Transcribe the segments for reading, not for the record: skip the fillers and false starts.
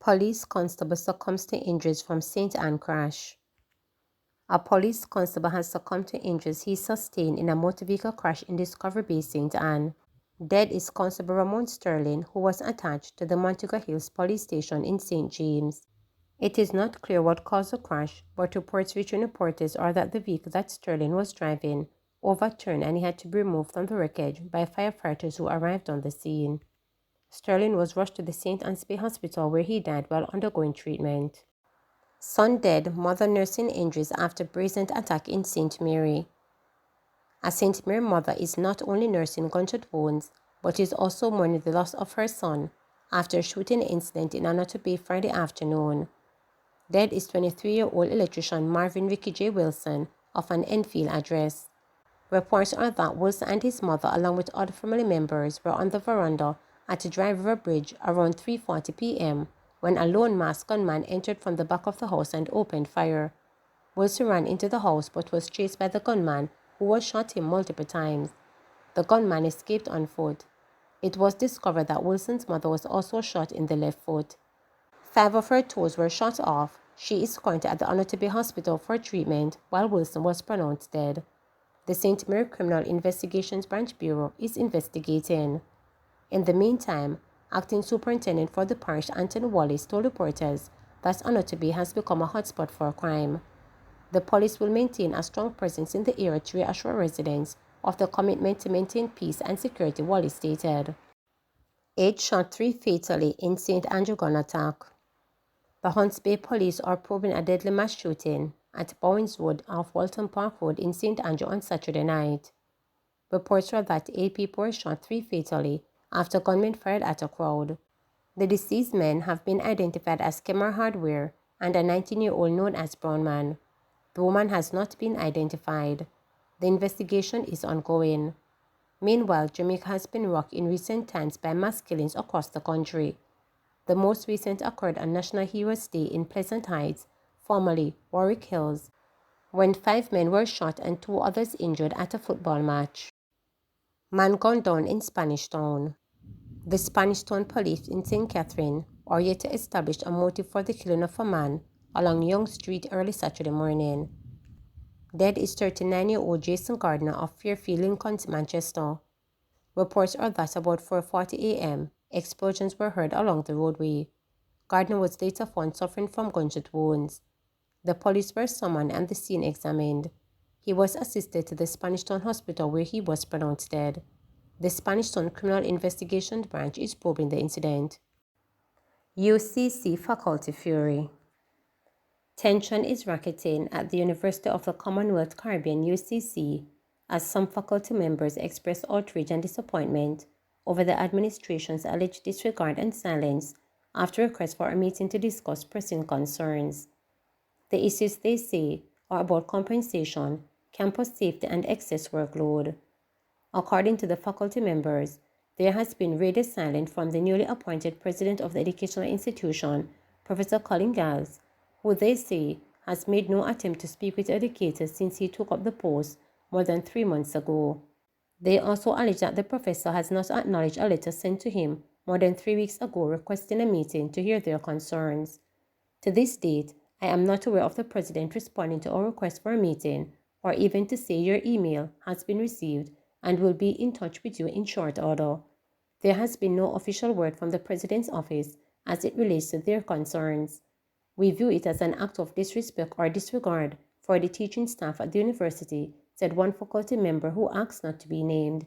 Police constable succumbs to injuries from St. Anne crash. A police constable has succumbed to injuries he sustained in a motor vehicle crash in Discovery Bay, St. Anne. Dead is Constable Ramon Sterling, who was attached to the Montego Hills Police Station in St. James. It is not clear what caused the crash, but reports reaching reporters are that the vehicle that Sterling was driving overturned and he had to be removed from the wreckage by firefighters who arrived on the scene. Sterling was rushed to the St. Anne's Bay Hospital where he died while undergoing treatment. Son dead, mother nursing injuries after brazen attack in St. Mary. A St. Mary mother is not only nursing gunshot wounds, but is also mourning the loss of her son after a shooting incident in Anoto Bay Friday afternoon. Dead is 23-year-old electrician Marvin Ricky J. Wilson of an Enfield address. Reports are that Wilson and his mother, along with other family members, were on the veranda at the Dry River Bridge around 3:40 p.m. when a lone masked gunman entered from the back of the house and opened fire. Wilson ran into the house but was chased by the gunman, who was shot him multiple times. The gunman escaped on foot. It was discovered that Wilson's mother was also shot in the left foot. 5 of her toes were shot off. She is currently at the Anoto Bay Hospital for treatment, while Wilson was pronounced dead. The St. Mary Criminal Investigations Branch Bureau is investigating. In the meantime, Acting Superintendent for the parish Anthony Wallace told reporters that Anoto Bay has become a hotspot for crime. The police will maintain a strong presence in the area to reassure residents of the commitment to maintain peace and security, Wallace stated. 8 shot 3 fatally in St. Andrew gun attack. The Hunts Bay police are probing a deadly mass shooting at Bowens Road off Walton Park Road in St. Andrew on Saturday night. Reports are that 8 people were shot 3 fatally after gunmen fired at a crowd. The deceased men have been identified as Kemar Hardware and a 19-year-old known as Brownman. The woman has not been identified. The investigation is ongoing. Meanwhile, Jamaica has been rocked in recent times by mass killings across the country. The most recent occurred on National Heroes Day in Pleasant Heights, formerly Warwick Hills, when 5 men were shot and 2 others injured at a football match. Man gunned down in Spanish Town. The Spanish Town police in St. Catherine are yet to establish a motive for the killing of a man along Young Street early Saturday morning. Dead is 39-year-old Jason Gardner of Fairfield, Lincoln, Manchester. Reports are that about 4:40 a.m., explosions were heard along the roadway. Gardner was later found suffering from gunshot wounds. The police were summoned and the scene examined. He was assisted to the Spanish Town Hospital where he was pronounced dead. The Spanish Town Criminal Investigation Branch is probing the incident. UCC Faculty Fury. Tension is racketing at the University of the Commonwealth Caribbean UCC as some faculty members express outrage and disappointment over the administration's alleged disregard and silence after requests for a meeting to discuss pressing concerns. The issues, they say, are about compensation, campus safety, and excess workload. According to the faculty members, there has been radio silence from the newly appointed president of the educational institution, Professor Colin Giles, who they say has made no attempt to speak with educators since he took up the post more than 3 months ago. They also allege that the professor has not acknowledged a letter sent to him more than 3 weeks ago requesting a meeting to hear their concerns. To this date, I am not aware of the president responding to our request for a meeting or even to say your email has been received and will be in touch with you in short order. There has been no official word from the president's office as it relates to their concerns. We view it as an act of disrespect or disregard for the teaching staff at the university, said one faculty member who asked not to be named.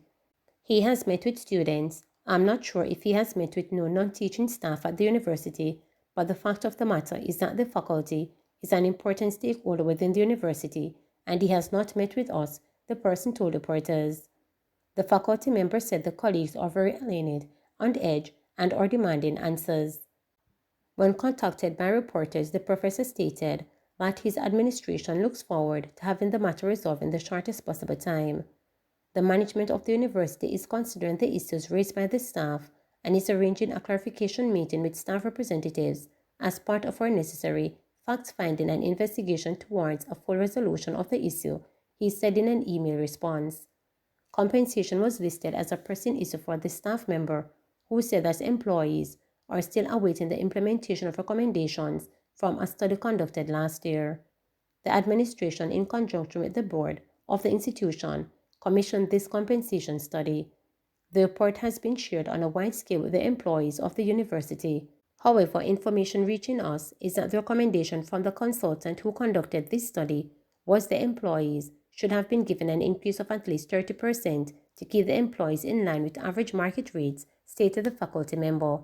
He has met with students. I'm not sure if he has met with no non-teaching staff at the university, but the fact of the matter is that the faculty is an important stakeholder within the university, and he has not met with us, the person told reporters. The faculty member said the colleagues are very alienated, on edge, and are demanding answers. When contacted by reporters, the professor stated that his administration looks forward to having the matter resolved in the shortest possible time. The management of the university is considering the issues raised by the staff and is arranging a clarification meeting with staff representatives as part of our necessary fact-finding and investigation towards a full resolution of the issue, he said in an email response. Compensation was listed as a pressing issue for the staff member, who said that employees are still awaiting the implementation of recommendations from a study conducted last year. The administration, in conjunction with the board of the institution, commissioned this compensation study. The report has been shared on a wide scale with the employees of the university. However, information reaching us is that the recommendation from the consultant who conducted this study was the employees should have been given an increase of at least 30% to keep the employees in line with average market rates, stated the faculty member.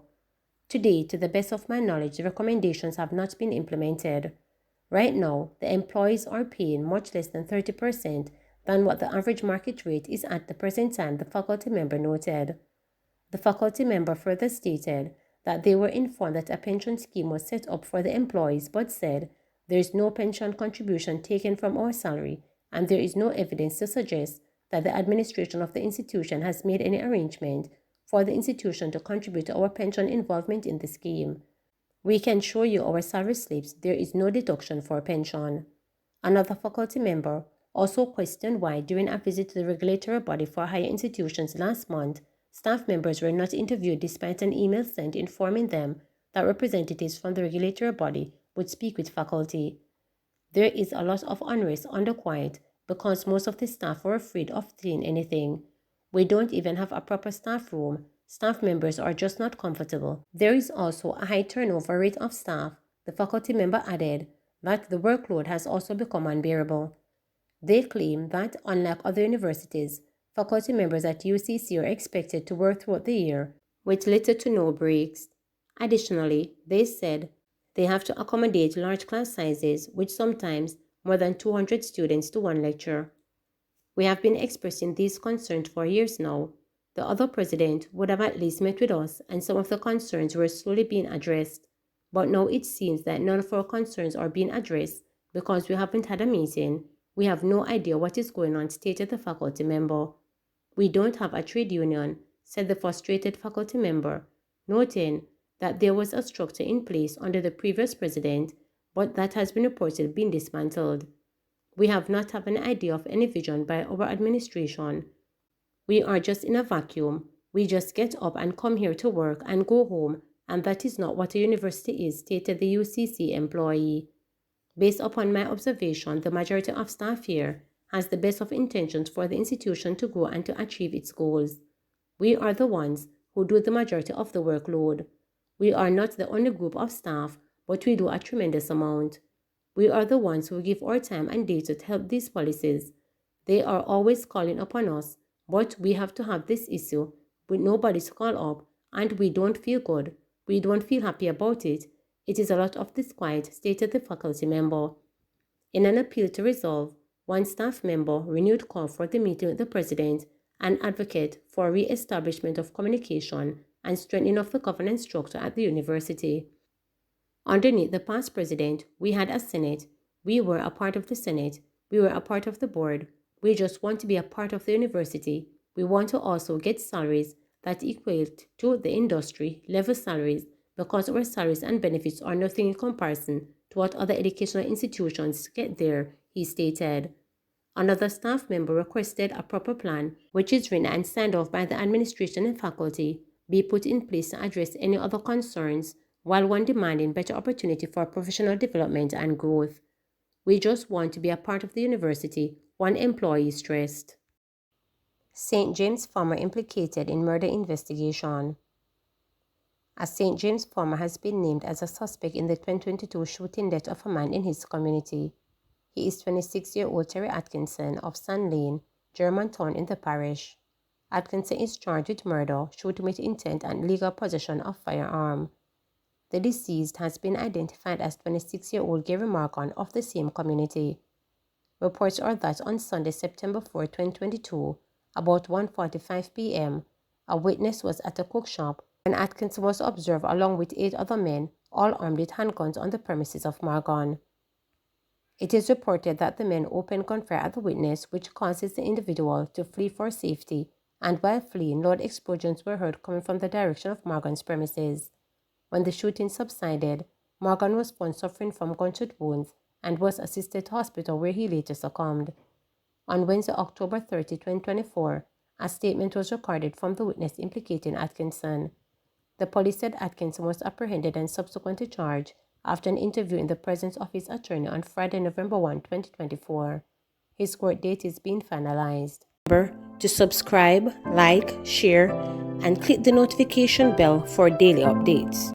Today, to the best of my knowledge, the recommendations have not been implemented. Right now, the employees are paying much less than 30% than what the average market rate is at the present time, the faculty member noted. The faculty member further stated that they were informed that a pension scheme was set up for the employees, but said there is no pension contribution taken from our salary and there is no evidence to suggest that the administration of the institution has made any arrangement for the institution to contribute to our pension involvement in the scheme. We can show you our salary slips. There is no deduction for pension. Another faculty member also questioned why, during a visit to the regulatory body for higher institutions last month, staff members were not interviewed despite an email sent informing them that representatives from the regulatory body would speak with faculty. There is a lot of unrest under quiet because most of the staff were afraid of saying anything. We don't even have a proper staff room. Staff members are just not comfortable. There is also a high turnover rate of staff. The faculty member added that the workload has also become unbearable. They claim that, unlike other universities, faculty members at UCC are expected to work throughout the year with little to no breaks. Additionally, they said they have to accommodate large class sizes, with sometimes more than 200 students to one lecture. We have been expressing these concerns for years now. The other president would have at least met with us, and some of the concerns were slowly being addressed. But now it seems that none of our concerns are being addressed because we haven't had a meeting. We have no idea what is going on, stated the faculty member. We don't have a trade union, said the frustrated faculty member, noting that there was a structure in place under the previous president, but that has been reported being dismantled. We have not had an idea of any vision by our administration. We are just in a vacuum. We just get up and come here to work and go home, and that is not what a university is, stated the UCC employee. Based upon my observation, the majority of staff here has the best of intentions for the institution to grow and to achieve its goals. We are the ones who do the majority of the workload. We are not the only group of staff, but we do a tremendous amount. We are the ones who give our time and data to help these policies. They are always calling upon us, but we have to have this issue with nobody to call up, and we don't feel good. We don't feel happy about it. It is a lot of disquiet, stated the faculty member. In an appeal to resolve, one staff member renewed call for the meeting with the president and advocate for re-establishment of communication and strengthening of the governance structure at the university. Underneath the past president, we had a Senate. We were a part of the Senate. We were a part of the board. We just want to be a part of the university. We want to also get salaries that equate to the industry level salaries because our salaries and benefits are nothing in comparison to what other educational institutions get there, he stated. Another staff member requested a proper plan, which is written and signed off by the administration and faculty, be put in place to address any other concerns, while one demanding better opportunity for professional development and growth. We just want to be a part of the university, one employee stressed. St. James Fmer implicated in murder investigation. As St. James Fmer has been named as a suspect in the 2022 shooting death of a man in his community. He is 26-year-old Terry Atkinson of Sand Lane, Germantown in the parish. Atkinson is charged with murder, shooting with intent and illegal possession of firearm. The deceased has been identified as 26-year-old Gary Morgan of the same community. Reports are that on Sunday, September 4, 2022, about 1:45 p.m., a witness was at a cook shop when Atkinson was observed along with 8 other men, all armed with handguns on the premises of Morgan. It is reported that the men opened gunfire at the witness, which causes the individual to flee for safety, and while fleeing, loud explosions were heard coming from the direction of Morgan's premises. When the shooting subsided, Morgan was found suffering from gunshot wounds and was assisted to hospital where he later succumbed. On Wednesday, October 30, 2024, a statement was recorded from the witness implicating Atkinson. The police said Atkinson was apprehended and subsequently charged after an interview in the presence of his attorney on Friday, November 1, 2024. His court date is being finalized. Remember to subscribe, like, share, and click the notification bell for daily updates.